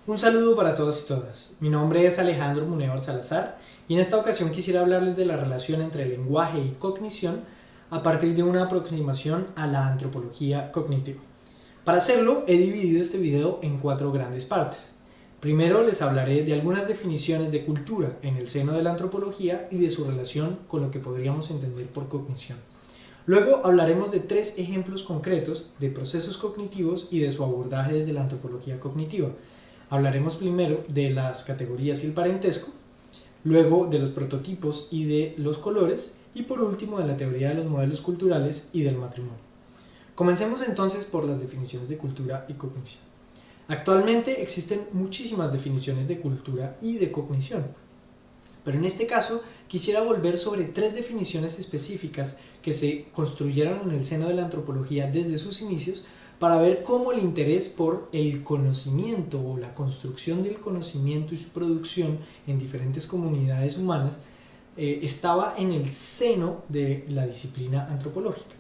Un saludo para todos y todas. Mi nombre es Alejandro Munevar Salazar y en esta ocasión quisiera hablarles de la relación entre lenguaje y cognición a partir de una aproximación a la antropología cognitiva. Para hacerlo he dividido este video en 4 grandes partes. Primero les hablaré de algunas definiciones de cultura en el seno de la antropología y de su relación con lo que podríamos entender por cognición. Luego hablaremos de 3 ejemplos concretos de procesos cognitivos y de su abordaje desde la antropología cognitiva. Hablaremos primero de las categorías y el parentesco, luego de los prototipos y de los colores, y por último de la teoría de los modelos culturales y del matrimonio. Comencemos entonces por las definiciones de cultura y cognición. Actualmente existen muchísimas definiciones de cultura y de cognición, pero en este caso quisiera volver sobre 3 definiciones específicas que se construyeron en el seno de la antropología desde sus inicios para ver cómo el interés por el conocimiento o la construcción del conocimiento y su producción en diferentes comunidades humanas estaba en el seno de la disciplina antropológica.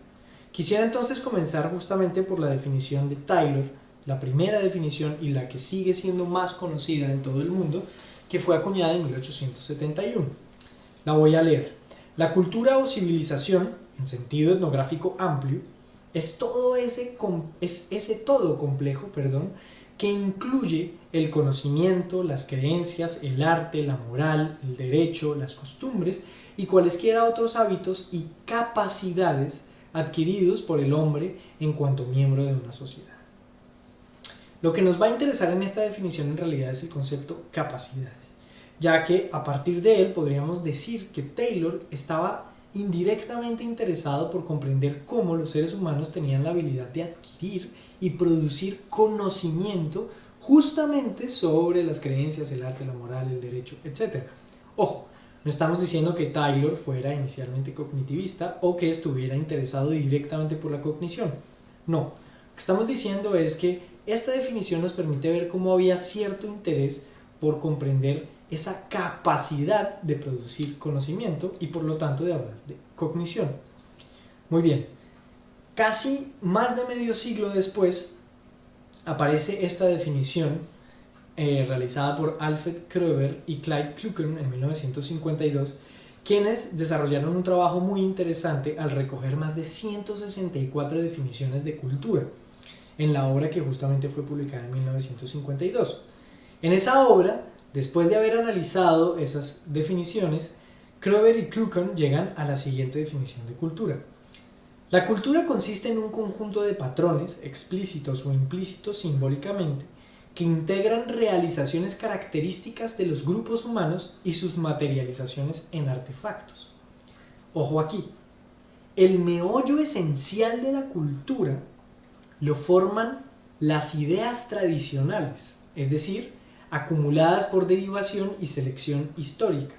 Quisiera entonces comenzar justamente por la definición de Taylor, la primera definición y la que sigue siendo más conocida en todo el mundo, que fue acuñada en 1871. La voy a leer. La cultura o civilización, en sentido etnográfico amplio, es ese todo complejo, que incluye el conocimiento, las creencias, el arte, la moral, el derecho, las costumbres y cualesquiera otros hábitos y capacidades adquiridos por el hombre en cuanto miembro de una sociedad. Lo que nos va a interesar en esta definición en realidad es el concepto capacidades, ya que a partir de él podríamos decir que Taylor estaba indirectamente interesado por comprender cómo los seres humanos tenían la habilidad de adquirir y producir conocimiento justamente sobre las creencias, el arte, la moral, el derecho, etc. Ojo, no estamos diciendo que Taylor fuera inicialmente cognitivista o que estuviera interesado directamente por la cognición. No, lo que estamos diciendo es que esta definición nos permite ver cómo había cierto interés por comprender esa capacidad de producir conocimiento y por lo tanto de hablar de cognición. Muy bien, casi más de medio siglo después aparece esta definición realizada por Alfred Kroeber y Clyde Kluckern en 1952, quienes desarrollaron un trabajo muy interesante al recoger más de 164 definiciones de cultura en la obra que justamente fue publicada en 1952. En esa obra, después de haber analizado esas definiciones, Kroeber y Kluckern llegan a la siguiente definición de cultura. La cultura consiste en un conjunto de patrones, explícitos o implícitos simbólicamente, que integran realizaciones características de los grupos humanos y sus materializaciones en artefactos. Ojo aquí, el meollo esencial de la cultura lo forman las ideas tradicionales, es decir, acumuladas por derivación y selección histórica,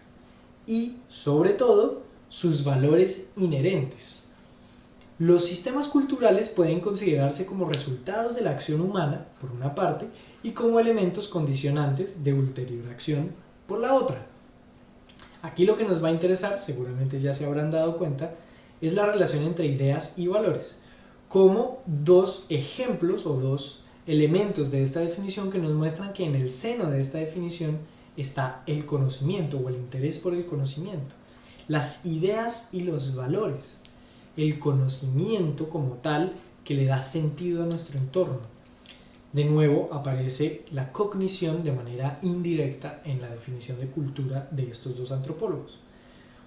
y, sobre todo, sus valores inherentes. Los sistemas culturales pueden considerarse como resultados de la acción humana, por una parte, y como elementos condicionantes de ulterior acción, por la otra. Aquí lo que nos va a interesar, seguramente ya se habrán dado cuenta, es la relación entre ideas y valores, como 2 ejemplos o 2 elementos de esta definición que nos muestran que en el seno de esta definición está el conocimiento o el interés por el conocimiento, las ideas y los valores, el conocimiento como tal que le da sentido a nuestro entorno. De nuevo aparece la cognición de manera indirecta en la definición de cultura de estos 2 antropólogos.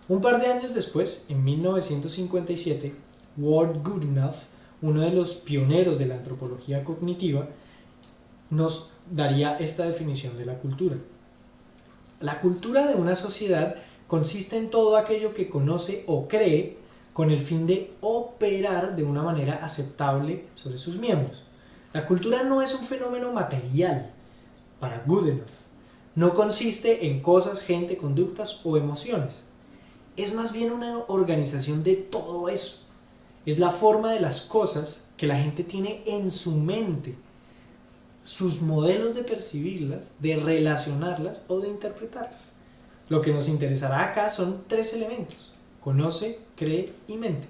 Un par de años después, en 1957, Ward Goodenough, uno de los pioneros de la antropología cognitiva, nos daría esta definición de la cultura. La cultura de una sociedad consiste en todo aquello que conoce o cree con el fin de operar de una manera aceptable sobre sus miembros. La cultura no es un fenómeno material para Goodenough. No consiste en cosas, gente, conductas o emociones. Es más bien una organización de todo eso. Es la forma de las cosas que la gente tiene en su mente, sus modelos de percibirlas, de relacionarlas o de interpretarlas. Lo que nos interesará acá son 3 elementos: conoce, cree y mente.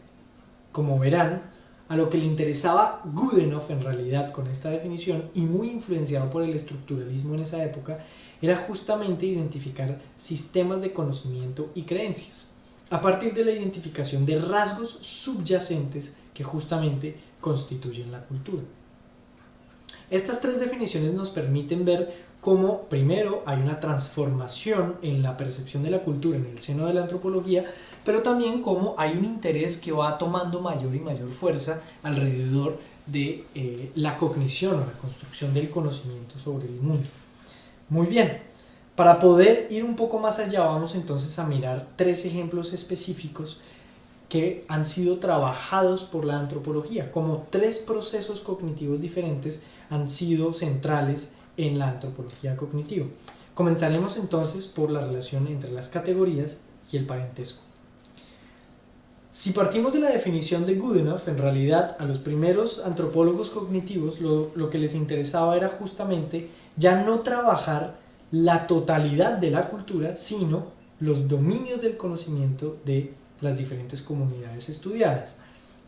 Como verán, A lo que le interesaba Goodenough en realidad con esta definición, y muy influenciado por el estructuralismo en esa época, era justamente identificar sistemas de conocimiento y creencias, a partir de la identificación de rasgos subyacentes que justamente constituyen la cultura. Estas tres definiciones nos permiten ver cómo, primero, hay una transformación en la percepción de la cultura en el seno de la antropología, pero también cómo hay un interés que va tomando mayor y mayor fuerza alrededor de la cognición o la construcción del conocimiento sobre el mundo. Muy bien, para poder ir un poco más allá, vamos entonces a mirar tres ejemplos específicos que han sido trabajados por la antropología, como tres procesos cognitivos diferentes han sido centrales en la antropología cognitiva. Comenzaremos entonces por la relación entre las categorías y el parentesco. Si partimos de la definición de Goodenough, en realidad a los primeros antropólogos cognitivos lo que les interesaba era justamente ya no trabajar la totalidad de la cultura, sino los dominios del conocimiento de las diferentes comunidades estudiadas.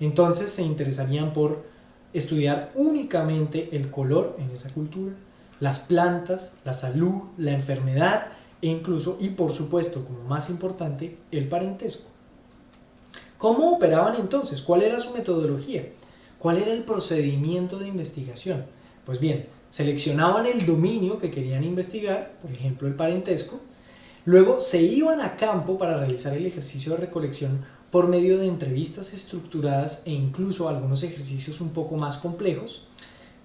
Entonces se interesarían por estudiar únicamente el color en esa cultura, las plantas, la salud, la enfermedad e incluso, y por supuesto como más importante, el parentesco. ¿Cómo operaban entonces? ¿Cuál era su metodología? ¿Cuál era el procedimiento de investigación? Pues bien, seleccionaban el dominio que querían investigar, por ejemplo el parentesco, luego se iban a campo para realizar el ejercicio de recolección por medio de entrevistas estructuradas e incluso algunos ejercicios un poco más complejos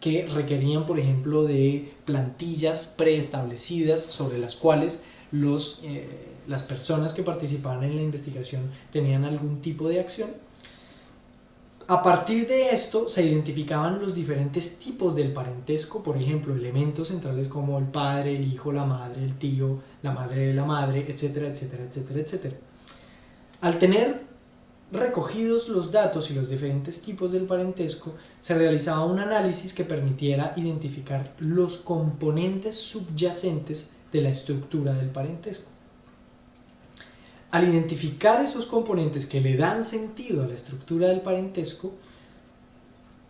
que requerían, por ejemplo, de plantillas preestablecidas sobre las cuales las personas que participaban en la investigación tenían algún tipo de acción. A partir de esto se identificaban los diferentes tipos del parentesco, por ejemplo, elementos centrales como el padre, el hijo, la madre, el tío, la madre de la madre, etcétera, etcétera, etcétera, etcétera. Al tener recogidos los datos y los diferentes tipos del parentesco, se realizaba un análisis que permitiera identificar los componentes subyacentes de la estructura del parentesco. Al identificar esos componentes que le dan sentido a la estructura del parentesco,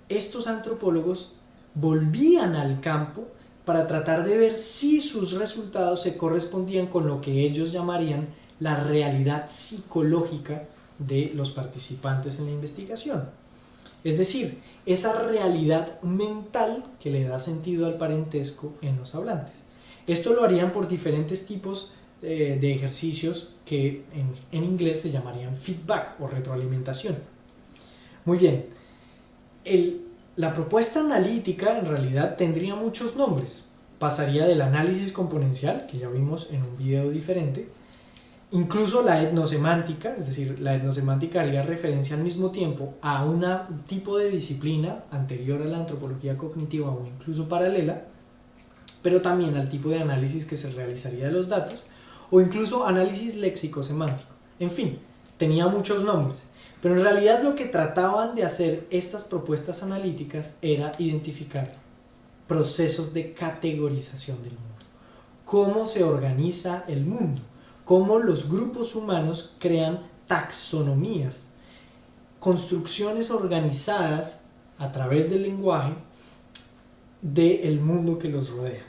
estos antropólogos volvían al campo para tratar de ver si sus resultados se correspondían con lo que ellos llamarían la realidad psicológica de los participantes en la investigación. Es decir, esa realidad mental que le da sentido al parentesco en los hablantes. Esto lo harían por diferentes tipos de ejercicios que en inglés se llamarían feedback o retroalimentación. Muy bien, la propuesta analítica en realidad tendría muchos nombres. Pasaría del análisis componencial, que ya vimos en un video diferente, incluso la etnosemántica, es decir, la etnosemántica haría referencia al mismo tiempo a un tipo de disciplina anterior a la antropología cognitiva o incluso paralela, pero también al tipo de análisis que se realizaría de los datos, o incluso análisis léxico-semántico. En fin, tenía muchos nombres, pero en realidad lo que trataban de hacer estas propuestas analíticas era identificar procesos de categorización del mundo. Cómo se organiza el mundo, cómo los grupos humanos crean taxonomías, construcciones organizadas a través del lenguaje del mundo que los rodea.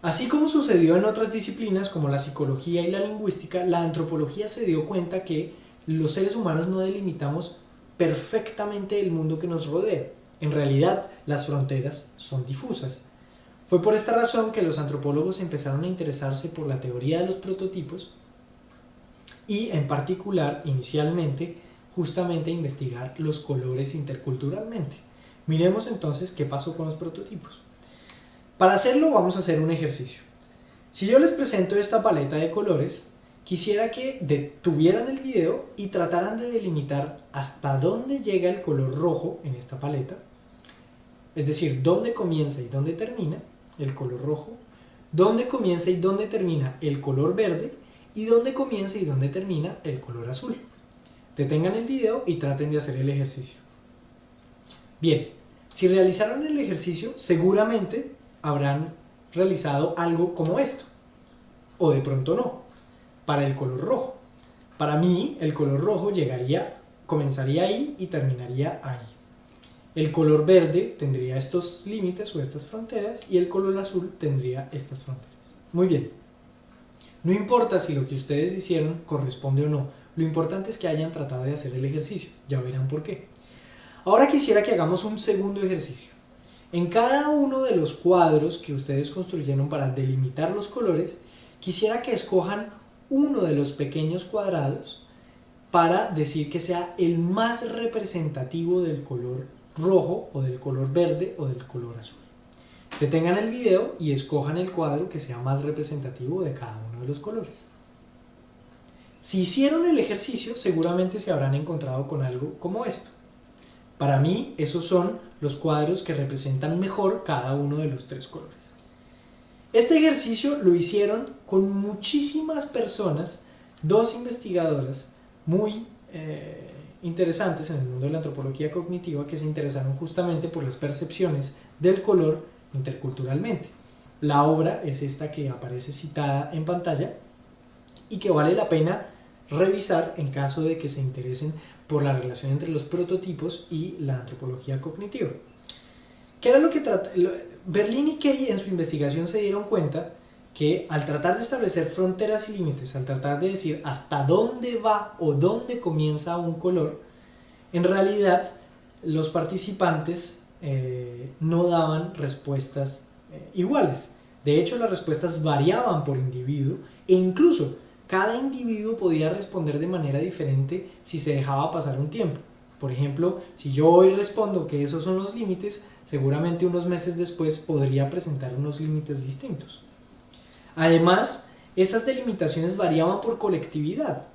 Así como sucedió en otras disciplinas como la psicología y la lingüística, la antropología se dio cuenta que los seres humanos no delimitamos perfectamente el mundo que nos rodea. En realidad, las fronteras son difusas. Fue por esta razón que los antropólogos empezaron a interesarse por la teoría de los prototipos y, en particular, inicialmente, justamente a investigar los colores interculturalmente. Miremos entonces qué pasó con los prototipos. Para hacerlo vamos a hacer un ejercicio. Si yo les presento esta paleta de colores, quisiera que detuvieran el video y trataran de delimitar hasta dónde llega el color rojo en esta paleta, es decir, dónde comienza y dónde termina el color rojo, dónde comienza y dónde termina el color verde y dónde comienza y dónde termina el color azul. Detengan el video y traten de hacer el ejercicio. Bien, si realizaron el ejercicio, seguramente habrán realizado algo como esto, o de pronto no, para el color rojo. Para mí, el color rojo comenzaría ahí y terminaría ahí. El color verde tendría estos límites o estas fronteras y el color azul tendría estas fronteras. Muy bien. No importa si lo que ustedes hicieron corresponde o no, lo importante es que hayan tratado de hacer el ejercicio, ya verán por qué. Ahora quisiera que hagamos un segundo ejercicio. En cada uno de los cuadros que ustedes construyeron para delimitar los colores, quisiera que escojan uno de los pequeños cuadrados para decir que sea el más representativo del color rojo o del color verde o del color azul. Detengan el video y escojan el cuadro que sea más representativo de cada uno de los colores. Si hicieron el ejercicio, seguramente se habrán encontrado con algo como esto. Para mí, esos son los cuadros que representan mejor cada uno de los tres colores. Este ejercicio lo hicieron con muchísimas personas, dos investigadoras muy interesantes en el mundo de la antropología cognitiva que se interesaron justamente por las percepciones del color interculturalmente. La obra es esta que aparece citada en pantalla y que vale la pena revisar en caso de que se interesen por la relación entre los prototipos y la antropología cognitiva. ¿Qué era lo que Berlin y Kay en su investigación se dieron cuenta que al tratar de establecer fronteras y límites, al tratar de decir hasta dónde va o dónde comienza un color, en realidad los participantes no daban respuestas iguales. De hecho, las respuestas variaban por individuo e incluso cada individuo podía responder de manera diferente si se dejaba pasar un tiempo. Por ejemplo, si yo hoy respondo que esos son los límites, seguramente unos meses después podría presentar unos límites distintos. Además, esas delimitaciones variaban por colectividad.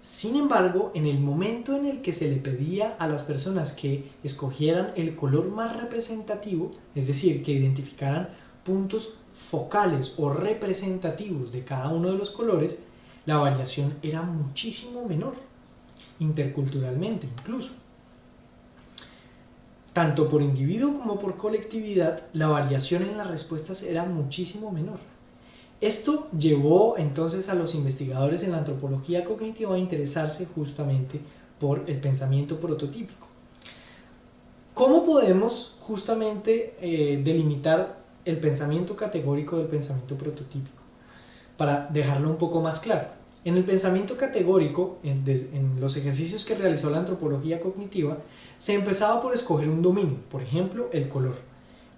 Sin embargo, en el momento en el que se le pedía a las personas que escogieran el color más representativo, es decir, que identificaran puntos focales o representativos de cada uno de los colores, la variación era muchísimo menor, interculturalmente incluso. Tanto por individuo como por colectividad, la variación en las respuestas era muchísimo menor. Esto llevó entonces a los investigadores en la antropología cognitiva a interesarse justamente por el pensamiento prototípico. ¿Cómo podemos justamente delimitar el pensamiento categórico del pensamiento prototípico? Para dejarlo un poco más claro. En el pensamiento categórico, en los ejercicios que realizó la antropología cognitiva, se empezaba por escoger un dominio, por ejemplo, el color.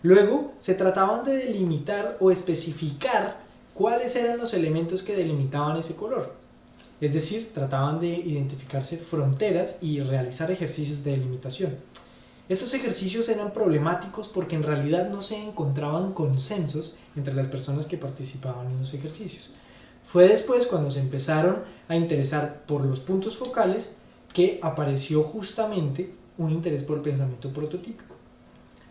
Luego se trataban de delimitar o especificar cuáles eran los elementos que delimitaban ese color. Es decir, trataban de identificarse fronteras y realizar ejercicios de delimitación. Estos ejercicios eran problemáticos porque en realidad no se encontraban consensos entre las personas que participaban en los ejercicios. Fue después cuando se empezaron a interesar por los puntos focales que apareció justamente un interés por el pensamiento prototípico.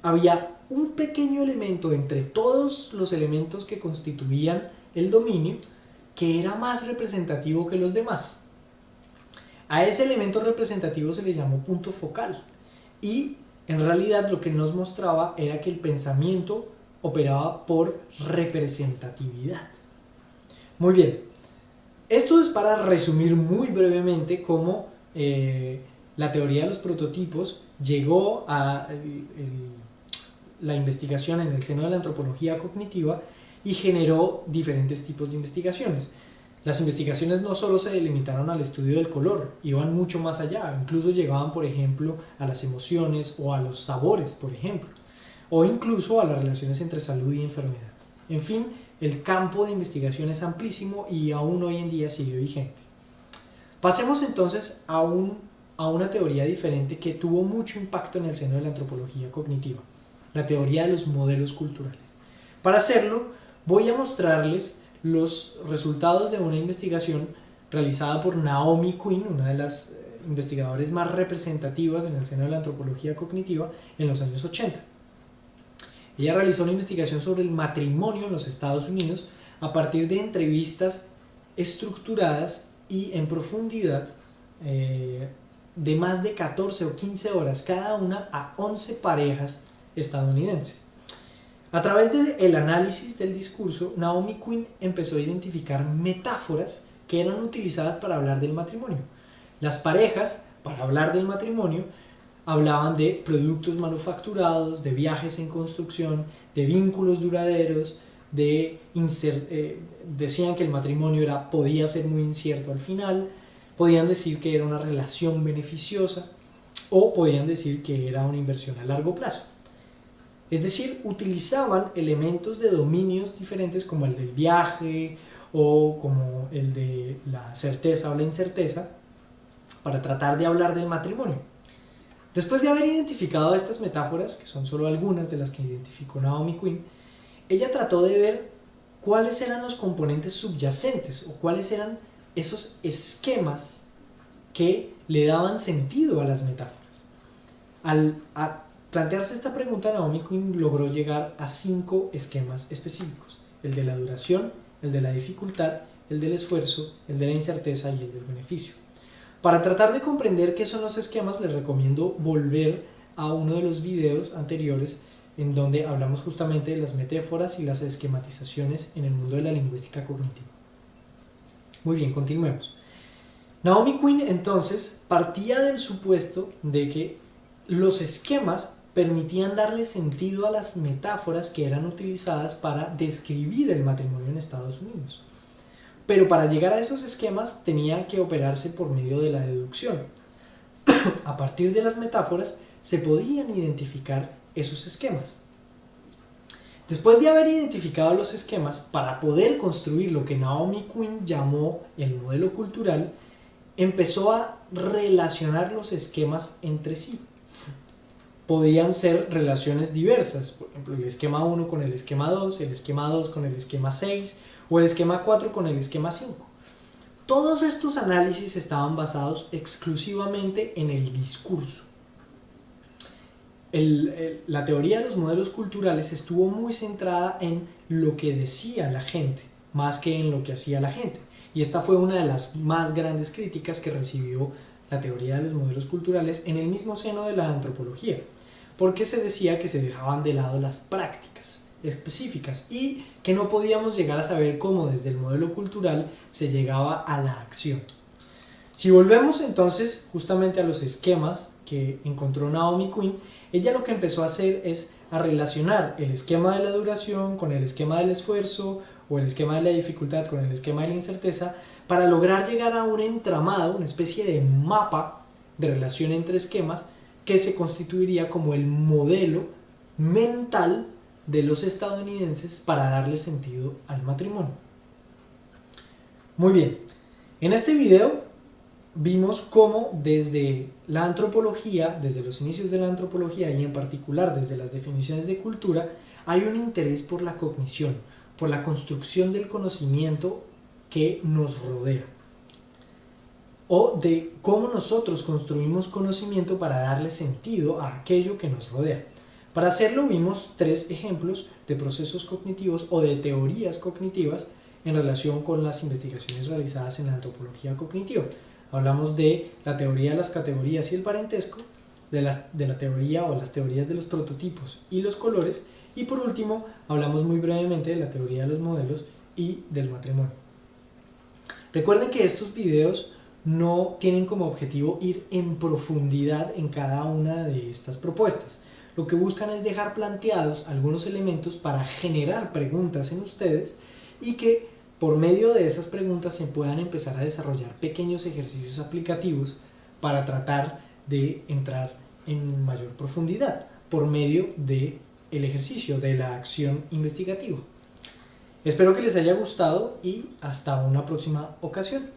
Había un pequeño elemento entre todos los elementos que constituían el dominio que era más representativo que los demás. A ese elemento representativo se le llamó punto focal y en realidad lo que nos mostraba era que el pensamiento operaba por representatividad. Muy bien, esto es para resumir muy brevemente cómo la teoría de los prototipos llegó a la investigación en el seno de la antropología cognitiva y generó diferentes tipos de investigaciones. Las investigaciones no solo se delimitaron al estudio del color, iban mucho más allá, incluso llegaban, por ejemplo, a las emociones o a los sabores, por ejemplo, o incluso a las relaciones entre salud y enfermedad. En fin, el campo de investigación es amplísimo y aún hoy en día sigue vigente. Pasemos entonces a una teoría diferente que tuvo mucho impacto en el seno de la antropología cognitiva, la teoría de los modelos culturales. Para hacerlo, voy a mostrarles los resultados de una investigación realizada por Naomi Quinn, una de las investigadoras más representativas en el seno de la antropología cognitiva en los años 80. Ella realizó una investigación sobre el matrimonio en los Estados Unidos a partir de entrevistas estructuradas y en profundidad de más de 14 o 15 horas cada una a 11 parejas estadounidenses. A través del análisis del discurso, Naomi Quinn empezó a identificar metáforas que eran utilizadas para hablar del matrimonio. Las parejas, para hablar del matrimonio, hablaban de productos manufacturados, de viajes en construcción, de vínculos duraderos, decían que el matrimonio podía ser muy incierto al final, podían decir que era una relación beneficiosa o podían decir que era una inversión a largo plazo. Es decir, utilizaban elementos de dominios diferentes como el del viaje o como el de la certeza o la incerteza para tratar de hablar del matrimonio. Después de haber identificado estas metáforas, que son solo algunas de las que identificó Naomi Quinn, ella trató de ver cuáles eran los componentes subyacentes o cuáles eran esos esquemas que le daban sentido a las metáforas. Al plantearse esta pregunta, Naomi Quinn logró llegar a 5 esquemas específicos: el de la duración, el de la dificultad, el del esfuerzo, el de la incerteza y el del beneficio. Para tratar de comprender qué son los esquemas, les recomiendo volver a uno de los videos anteriores en donde hablamos justamente de las metáforas y las esquematizaciones en el mundo de la lingüística cognitiva. Muy bien, continuemos. Naomi Quinn entonces partía del supuesto de que los esquemas permitían darle sentido a las metáforas que eran utilizadas para describir el matrimonio en Estados Unidos. Pero para llegar a esos esquemas tenía que operarse por medio de la deducción. A partir de las metáforas se podían identificar esos esquemas. Después de haber identificado los esquemas, para poder construir lo que Naomi Quinn llamó el modelo cultural, empezó a relacionar los esquemas entre sí. Podían ser relaciones diversas, por ejemplo, el esquema 1 con el esquema 2, el esquema 2 con el esquema 6 o el esquema 4 con el esquema 5. Todos estos análisis estaban basados exclusivamente en el discurso. La teoría de los modelos culturales estuvo muy centrada en lo que decía la gente, más que en lo que hacía la gente. Y esta fue una de las más grandes críticas que recibió la teoría de los modelos culturales en el mismo seno de la antropología, porque se decía que se dejaban de lado las prácticas específicas y que no podíamos llegar a saber cómo desde el modelo cultural se llegaba a la acción. Si volvemos entonces justamente a los esquemas que encontró Naomi Quinn, ella lo que empezó a hacer es a relacionar el esquema de la duración con el esquema del esfuerzo o el esquema de la dificultad con el esquema de la incerteza para lograr llegar a un entramado, una especie de mapa de relación entre esquemas que se constituiría como el modelo mental de los estadounidenses para darle sentido al matrimonio. Muy bien, en este video vimos cómo desde la antropología, desde los inicios de la antropología y en particular desde las definiciones de cultura, hay un interés por la cognición, por la construcción del conocimiento que nos rodea, o de cómo nosotros construimos conocimiento para darle sentido a aquello que nos rodea. Para hacerlo vimos 3 ejemplos de procesos cognitivos o de teorías cognitivas en relación con las investigaciones realizadas en la antropología cognitiva. Hablamos de la teoría de las categorías y el parentesco, de la teoría o las teorías de los prototipos y los colores, y por último hablamos muy brevemente de la teoría de los modelos y del matrimonio. Recuerden que estos videos no tienen como objetivo ir en profundidad en cada una de estas propuestas. Lo que buscan es dejar planteados algunos elementos para generar preguntas en ustedes y que por medio de esas preguntas se puedan empezar a desarrollar pequeños ejercicios aplicativos para tratar de entrar en mayor profundidad por medio del ejercicio de la acción investigativa. Espero que les haya gustado y hasta una próxima ocasión.